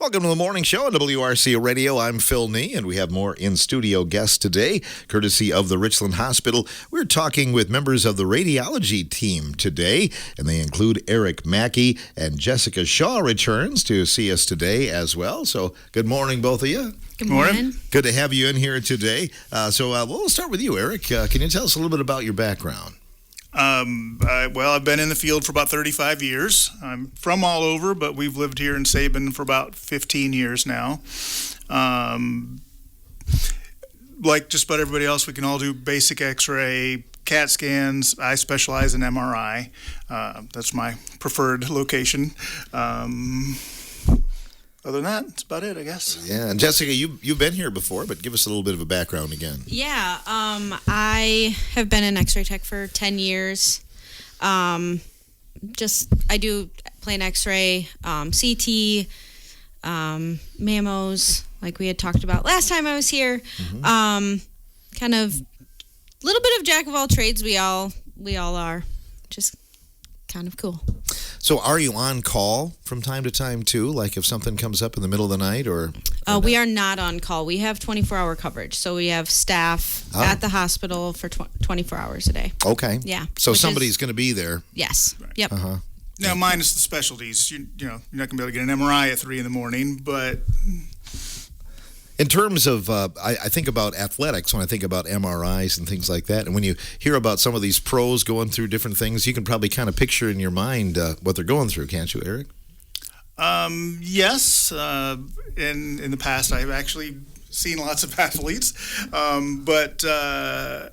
Welcome to the morning show on WRC Radio. I'm Phil Nee, and we have more in-studio guests today, courtesy of the Richland Hospital. We're talking with members of the radiology team today, and they include Eric Mackey, and Jessica Shaw returns to see us today as well. So good morning, both of you. Good morning. Good to have you in here today. We'll start with you, Eric. Can you tell us a little bit about your background? I've been in the field for about 35 years. I'm from all over, but we've lived here in Sabin for about 15 years now. Like just about everybody else, we can all do basic x-ray, CAT scans. I specialize in MRI. That's my preferred location. Other than that, that's about it, I guess. Yeah, and Jessica, you've been here before, but give us a little bit of a background again. Yeah, I have been an X-ray tech for 10 years. I do plain X-ray, CT, mammos, like we had talked about last time I was here. Mm-hmm. Kind of a little bit of jack of all trades. We all are. Just kind of cool. So are you on call from time to time, too? Like if something comes up in the middle of the night or we are not on call. We have 24-hour coverage. So we have staff at the hospital for 24 hours a day. Okay. Yeah. So somebody's going to be there. Yes. Right. Yep. Uh-huh. Now, minus the specialties. You know, you're not going to be able to get an MRI at 3 a.m, but... In terms of, I think about athletics when I think about MRIs and things like that. And when you hear about some of these pros going through different things, you can probably kind of picture in your mind what they're going through, can't you, Eric? Yes. In the past, I've actually seen lots of athletes. MRI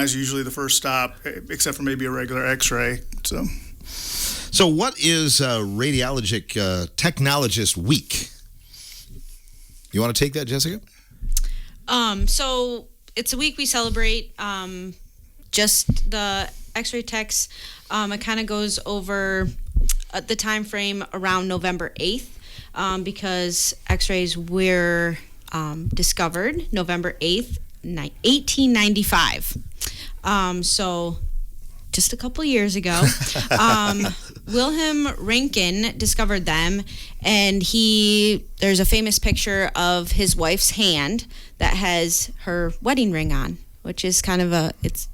is usually the first stop, except for maybe a regular X-ray. So what is Radiologic Technologist Week? You want to take that, Jessica? So it's a week we celebrate just the X-ray techs. It kind of goes over the time frame around November 8th because X-rays were discovered November 8th, 1895. So just a couple years ago, Wilhelm Röntgen discovered them, and there's a famous picture of his wife's hand that has her wedding ring on, which is it's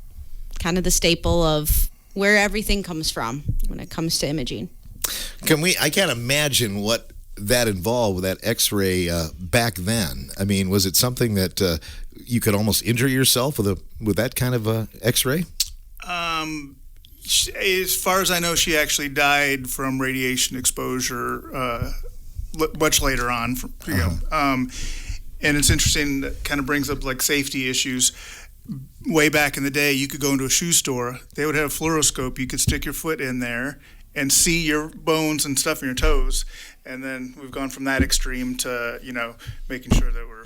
kind of the staple of where everything comes from when it comes to imaging. I can't imagine what that involved with that X-ray back then. I mean, was it something that you could almost injure yourself with that kind of X-ray? As far as I know, she actually died from radiation exposure much later on. And it's interesting, that kind of brings up like safety issues. Way back in the day, you could go into a shoe store. They would have a fluoroscope. You could stick your foot in there and see your bones and stuff in your toes. And then we've gone from that extreme to, making sure that we're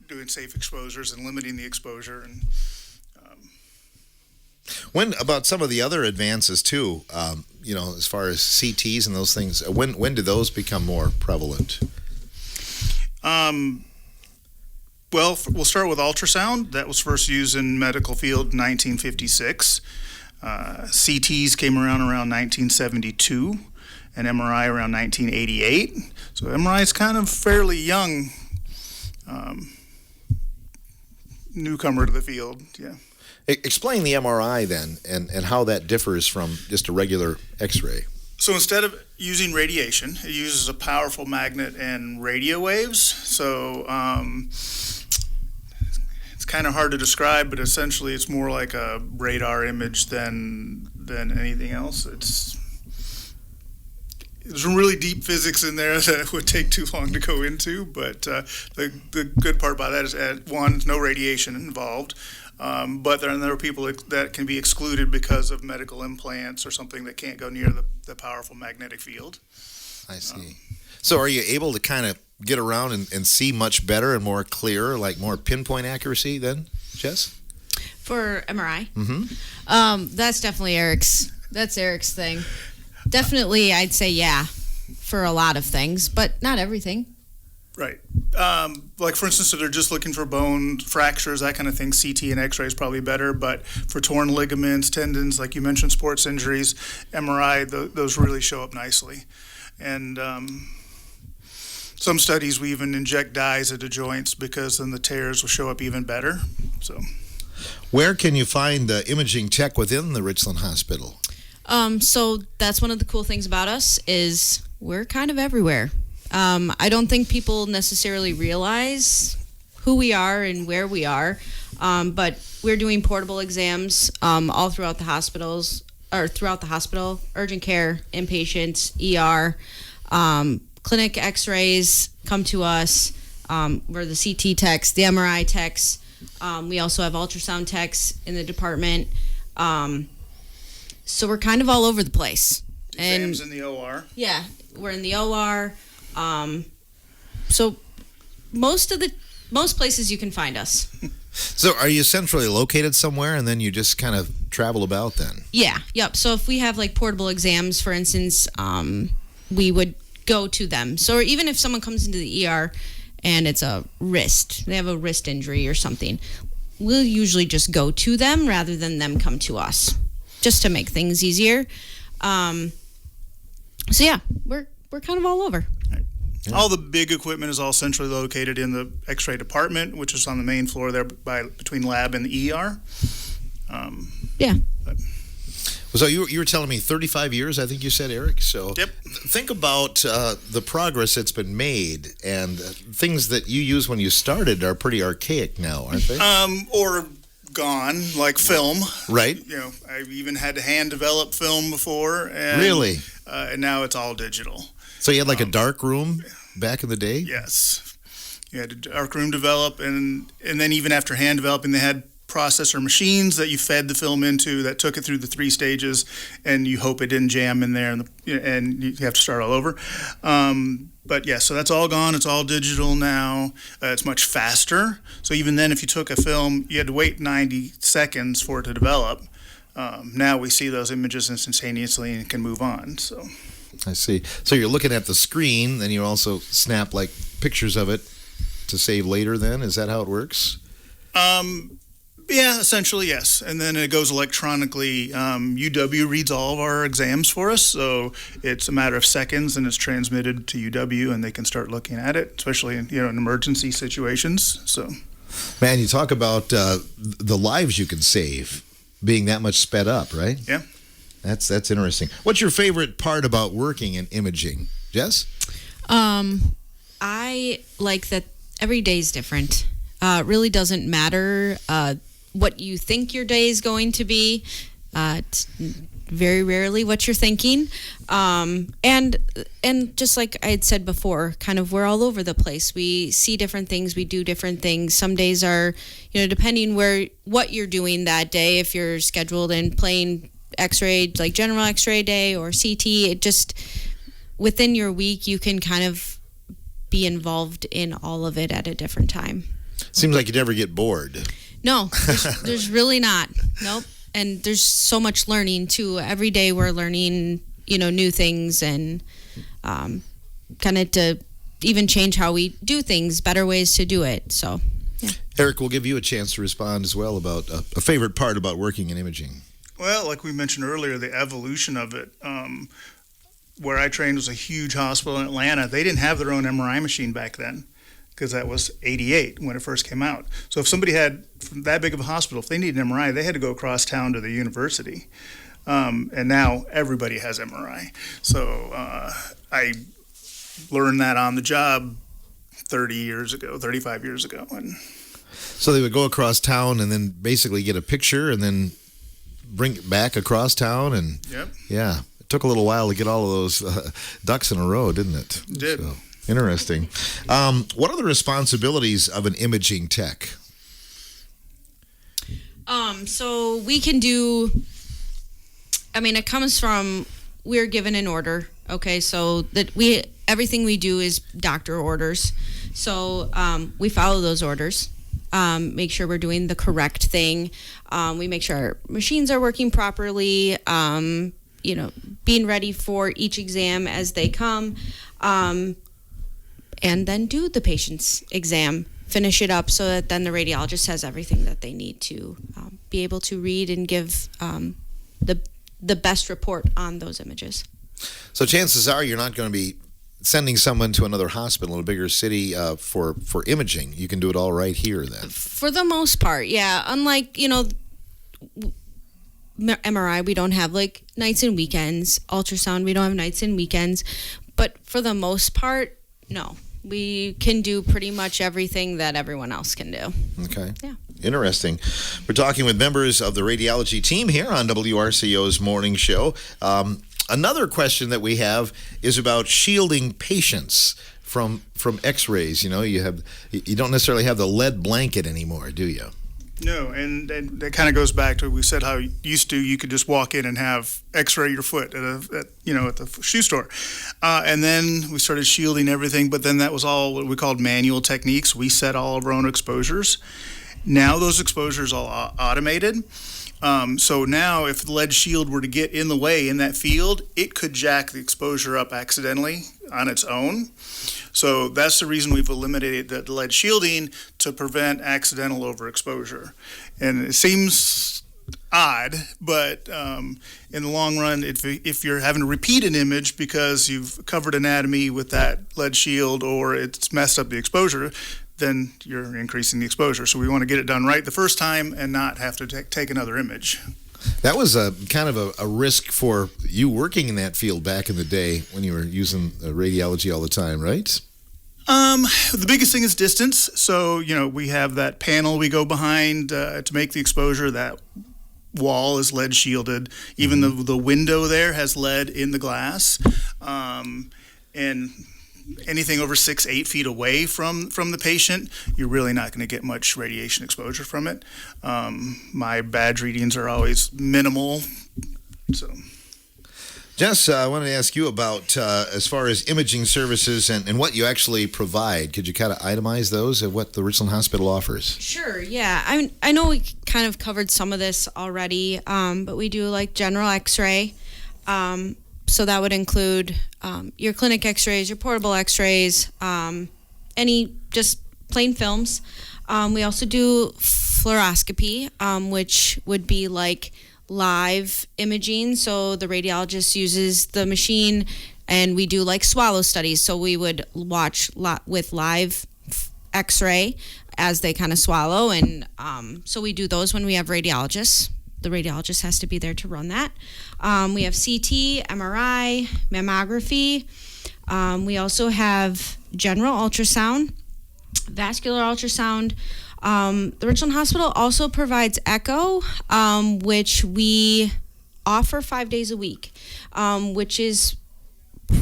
doing safe exposures and limiting the exposure. And when about some of the other advances too, as far as CTs and those things, when did those become more prevalent? We'll start with ultrasound. That was first used in medical field in 1956. CTs came around 1972, and MRI around 1988. So MRI is kind of fairly young newcomer to the field. Yeah. Explain the MRI then, and how that differs from just a regular X-ray. So instead of using radiation, it uses a powerful magnet and radio waves. So it's kind of hard to describe, but essentially it's more like a radar image than anything else. There's some really deep physics in there that it would take too long to go into, but the good part about that is, one, no radiation involved. But there are people that can be excluded because of medical implants or something that can't go near the powerful magnetic field. I see. So are you able to kind of get around and see much better and more clear, like more pinpoint accuracy then, Jess? For MRI? Mm-hmm. That's definitely Eric's thing. Definitely, I'd say yeah, for a lot of things, but not everything. Right. Like, for instance, if they're just looking for bone fractures, that kind of thing, CT and X-ray is probably better. But for torn ligaments, tendons, like you mentioned, sports injuries, MRI, those really show up nicely. And Some studies we even inject dyes into joints because then the tears will show up even better. So, Where can you find imaging tech within the Richland Hospital? So that's one of the cool things about us is we're kind of everywhere. I don't think people necessarily realize who we are and where we are, but we're doing portable exams all throughout the hospitals, or throughout the hospital, urgent care, inpatients, ER, clinic X-rays come to us. We're the CT techs, the MRI techs. We also have ultrasound techs in the department. So we're kind of all over the place. exams in the OR. Yeah, we're in the OR. So most places you can find us. So are you centrally located somewhere and then you just kind of travel about then? Yeah, yep. So if we have like portable exams, for instance, we would go to them. So even if someone comes into the ER and it's a wrist, they have a wrist injury or something, we'll usually just go to them rather than them come to us, just to make things easier. So yeah, we're kind of all over. Yeah. All the big equipment is all centrally located in the X-ray department, which is on the main floor there between lab and the ER. Yeah. So you were telling me 35 years, I think you said, Eric. So yep. Think about the progress that's been made, and things that you used when you started are pretty archaic now, aren't they? Or gone, like film. Right. You know, I've even had to hand develop film before. And, really? And now it's all digital. So you had like a dark room back in the day? Yes. You had a dark room develop, and then even after hand developing, they had processor machines that you fed the film into that took it through the 3 stages, and you hope it didn't jam in there, and you have to start all over. But yeah, so that's all gone. It's all digital now. It's much faster. So even then, if you took a film, you had to wait 90 seconds for it to develop. Now we see those images instantaneously and can move on. So I see. So you're looking at the screen, then you also snap like pictures of it to save later then? Is that how it works? Yeah, essentially, yes. And then it goes electronically. UW reads all of our exams for us, so it's a matter of seconds, and it's transmitted to UW, and they can start looking at it, especially in emergency situations. So, man, you talk about the lives you can save being that much sped up, right? Yeah. That's interesting. What's your favorite part about working in imaging, Jess? I like that every day is different. It really doesn't matter what you think your day is going to be. It's very rarely what you're thinking. And just like I had said before, kind of we're all over the place. We see different things. We do different things. Some days are, depending what you're doing that day, if you're scheduled in plain X-ray, like general X-ray day or CT, it just, within your week, you can kind of be involved in all of it at a different time. Seems like you never get bored. No, there's really not. Nope. And there's so much learning too. Every day we're learning, new things and kind of to even change how we do things, better ways to do it. So, yeah. Eric, we'll give you a chance to respond as well about a favorite part about working in imaging. Well, like we mentioned earlier, the evolution of it. Where I trained was a huge hospital in Atlanta. They didn't have their own MRI machine back then, because that was 88 when it first came out. So if somebody had that big of a hospital, if they needed an MRI, they had to go across town to the university. And now everybody has MRI. So I learned that on the job 35 years ago. And so they would go across town and then basically get a picture and then bring it back across town. And yep. Yeah, it took a little while to get all of those ducks in a row, didn't it? It did. So. Interesting. What are the responsibilities of an imaging tech? So we can do, it comes from, we're given an order. Okay. So that everything we do is doctor orders. So, we follow those orders, make sure we're doing the correct thing. We make sure our machines are working properly, being ready for each exam as they come. And then do the patient's exam, finish it up so that then the radiologist has everything that they need to be able to read and give the best report on those images. So chances are you're not going to be sending someone to another hospital in a bigger city for imaging. You can do it all right here then. For the most part, yeah. Unlike, MRI, we don't have like nights and weekends. Ultrasound, we don't have nights and weekends. But for the most part, no. We can do pretty much everything that everyone else can do. Okay. Yeah. Interesting. We're talking with members of the radiology team here on WRCO's morning show. Another question that we have is about shielding patients from X-rays. You don't necessarily have the lead blanket anymore, do you? No, and that kind of goes back to what we said how you could just walk in and have X-ray your foot at the shoe store, and then we started shielding everything. But then that was all what we called manual techniques. We set all of our own exposures. Now those exposures are all automated. So now if the lead shield were to get in the way in that field, it could jack the exposure up accidentally on its own. So that's the reason we've eliminated the lead shielding, to prevent accidental overexposure. And it seems odd, but in the long run, if you're having to repeat an image because you've covered anatomy with that lead shield or it's messed up the exposure, then you're increasing the exposure. So we want to get it done right the first time and not have to take another image. That was a kind of a risk for you working in that field back in the day when you were using radiology all the time, right? The biggest thing is distance. So, we have that panel we go behind to make the exposure. That wall is lead shielded. Even the window there has lead in the glass. And anything over 6-8 feet away from the patient, you're really not going to get much radiation exposure from it. My badge readings are always minimal. So, Jess, I wanted to ask you about as far as imaging services and what you actually provide. Could you kind of itemize those of what the Richland Hospital offers? Sure, yeah. I know we kind of covered some of this already, but we do like general x-ray. So that would include your clinic x-rays, your portable x-rays, any just plain films. We also do fluoroscopy, which would be like live imaging. So the radiologist uses the machine, and we do like swallow studies. So we would watch with live x-ray as they kind of swallow. And so we do those when we have radiologists. The radiologist has to be there to run that. We have CT, MRI, mammography. We also have general ultrasound, vascular ultrasound. The Richland Hospital also provides echo, which we offer 5 days a week, which is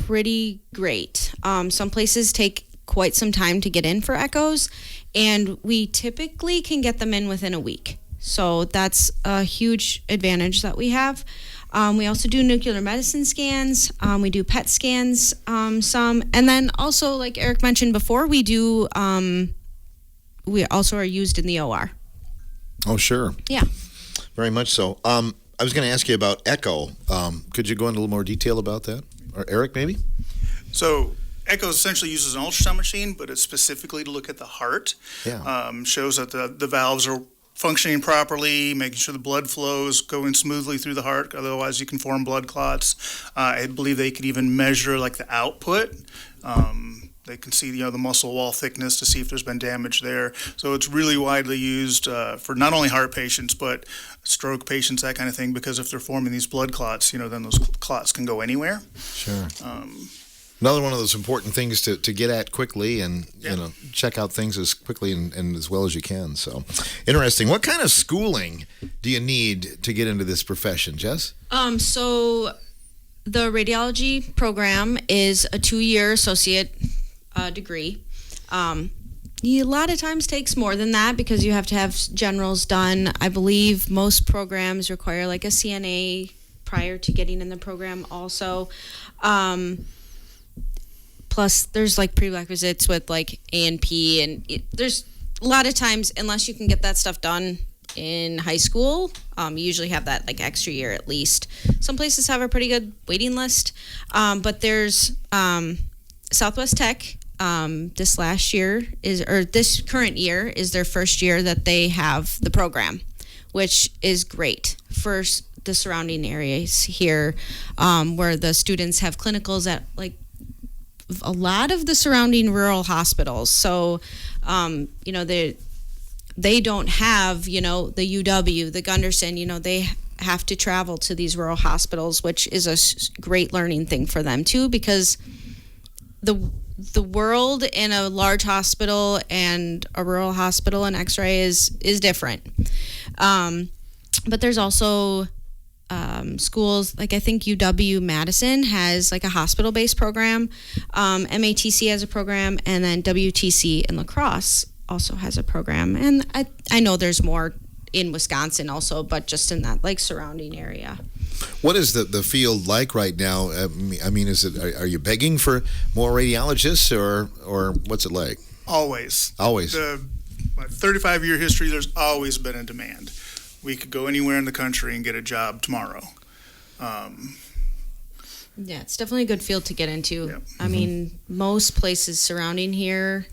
pretty great. Some places take quite some time to get in for echoes, and we typically can get them in within a week. So that's a huge advantage that we have. We also do nuclear medicine scans. We do PET scans, some. And then also, like Eric mentioned before, we also are used in the OR. Oh, sure. Yeah. Very much so. I was going to ask you about echo. Could you go into a little more detail about that? Or Eric, maybe? So echo essentially uses an ultrasound machine, but it's specifically to look at the heart. Yeah. Shows that the valves are functioning properly, making sure the blood flow is going smoothly through the heart. Otherwise, you can form blood clots. I believe they could even measure like the output. They can see the muscle wall thickness to see if there's been damage there. So it's really widely used for not only heart patients but stroke patients, that kind of thing. Because if they're forming these blood clots, then those clots can go anywhere. Sure. Another one of those important things to get at quickly and check out things as quickly and as well as you can. So interesting. What kind of schooling do you need to get into this profession, Jess? So the radiology program is a 2-year associate degree. A lot of times takes more than that because you have to have generals done. I believe most programs require like a CNA prior to getting in the program also. Plus, there's like prerequisites with like A&P, and there's a lot of times, unless you can get that stuff done in high school, you usually have that like extra year at least. Some places have a pretty good waiting list, but there's Southwest Tech. This current year is their first year that they have the program, which is great for the surrounding areas here, where the students have clinicals at like a lot of the surrounding rural hospitals. So, they don't have, the UW, the Gunderson, they have to travel to these rural hospitals, which is a great learning thing for them too, because the world in a large hospital and a rural hospital and X-ray is different. But there's also schools, like I think UW-Madison has like a hospital-based program. MATC has a program, and then WTC in La Crosse also has a program. And I know there's more in Wisconsin also, but just in that like surrounding area. What is the field like right now? I mean, are you begging for more radiologists, or what's it like? Always. My 35-year history, there's always been a demand. We could go anywhere in the country and get a job tomorrow. Yeah, it's definitely a good field to get into. Yep. I mean, most places surrounding here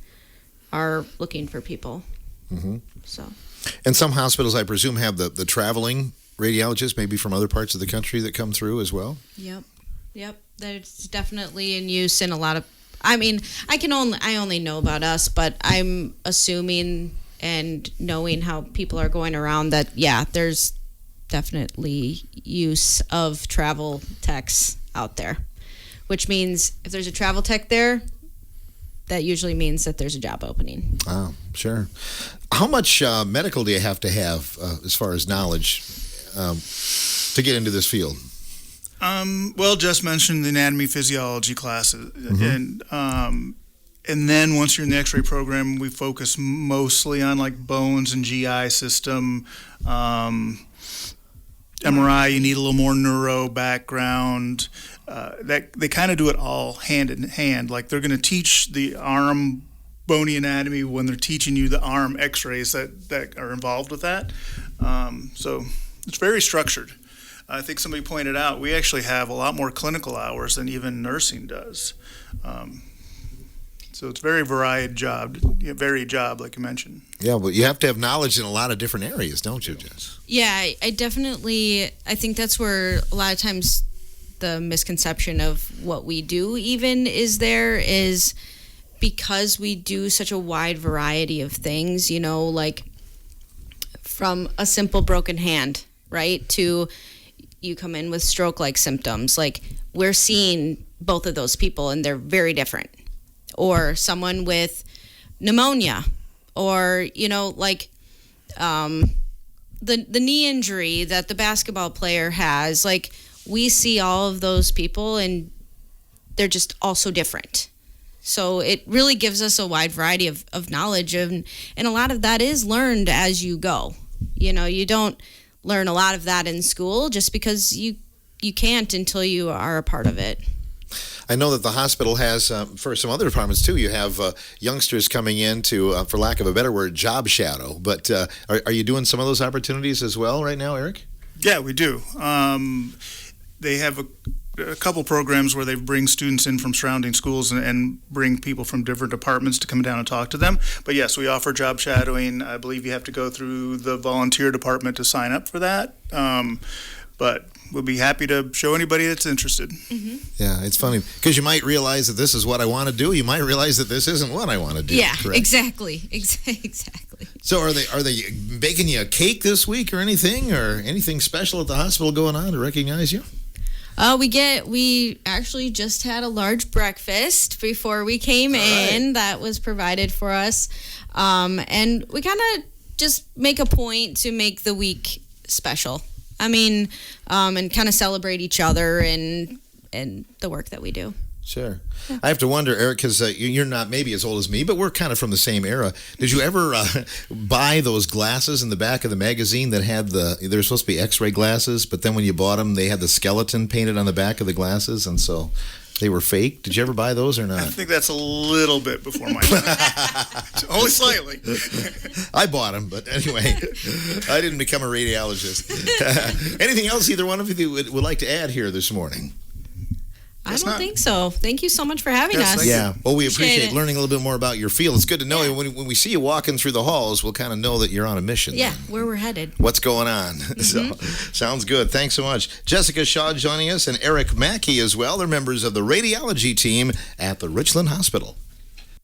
are looking for people. Mm-hmm. So. And some hospitals, I presume, have the traveling radiologists, maybe from other parts of the country, that come through as well? Yep. That's definitely in use in a lot of... I mean, I only know about us, but I'm assuming and knowing how people are going around that, yeah, there's definitely use of travel techs out there, which means if there's a travel tech there, that usually means that there's a job opening. Oh, sure. How much medical do you have to have as far as knowledge to get into this field? Well, just mentioned the anatomy physiology classes, Mm-hmm. and then once you're in the X-ray program, we focus mostly on like bones and GI system. MRI, you need a little more neuro background. That they kind of do it all hand in hand. Like they're going to teach the arm bony anatomy when they're teaching you the arm X-rays that are involved with that. So it's very structured. I think somebody pointed out we actually have a lot more clinical hours than even nursing does. So it's very varied job, like you mentioned. Yeah, but you have to have knowledge in a lot of different areas, don't you, Jess? Yeah, I think that's where a lot of times the misconception of what we do even is because we do such a wide variety of things, like from a simple broken hand, right, to you come in with stroke-like symptoms. Like, we're seeing both of those people, and they're very different. Or someone with pneumonia, or, the knee injury that the basketball player has. Like, we see all of those people, and they're just also different. So it really gives us a wide variety of knowledge, and a lot of that is learned as you go. You don't learn a lot of that in school just because you can't until you are a part of it. I know that the hospital has, for some other departments too, you have youngsters coming in to, for lack of a better word, job shadow. But are you doing some of those opportunities as well right now, Eric? Yeah, we do. They have a couple programs where they bring students in from surrounding schools and bring people from different departments to come down and talk to them. But yes, we offer job shadowing. I believe you have to go through the volunteer department to sign up for that. But we'll be happy to show anybody that's interested. Mm-hmm. Yeah, it's funny because you might realize that this is what I want to do. You might realize that this isn't what I want to do. Yeah, correct? Exactly. So are they baking you a cake this week or anything special at the hospital going on to recognize you? We actually just had a large breakfast before we came in that was provided for us. And we kind of just make a point to make the week special. I mean, and kind of celebrate each other and the work that we do. Sure. Yeah. I have to wonder, Eric, because you're not maybe as old as me, but we're kind of from the same era. Did you ever buy those glasses in the back of the magazine that had they're supposed to be X-ray glasses, but then when you bought them, they had the skeleton painted on the back of the glasses, and so they were fake? Did you ever buy those or not? I think that's a little bit before my time. Only slightly. I bought them, but anyway, I didn't become a radiologist. Anything else either one of you would like to add here this morning? I don't think so. Thank you so much for having Yes, us. thank you. Yeah. Well, we Appreciate appreciate it. learning a little bit more about your field. It's good to know when we see you walking through the halls, we'll kind of know that you're on a mission. Yeah, where we're headed. What's going on? So, sounds good. Thanks so much. Jessica Shaw joining us and Eric Mackey as well. They're members of the radiology team at the Richland Hospital.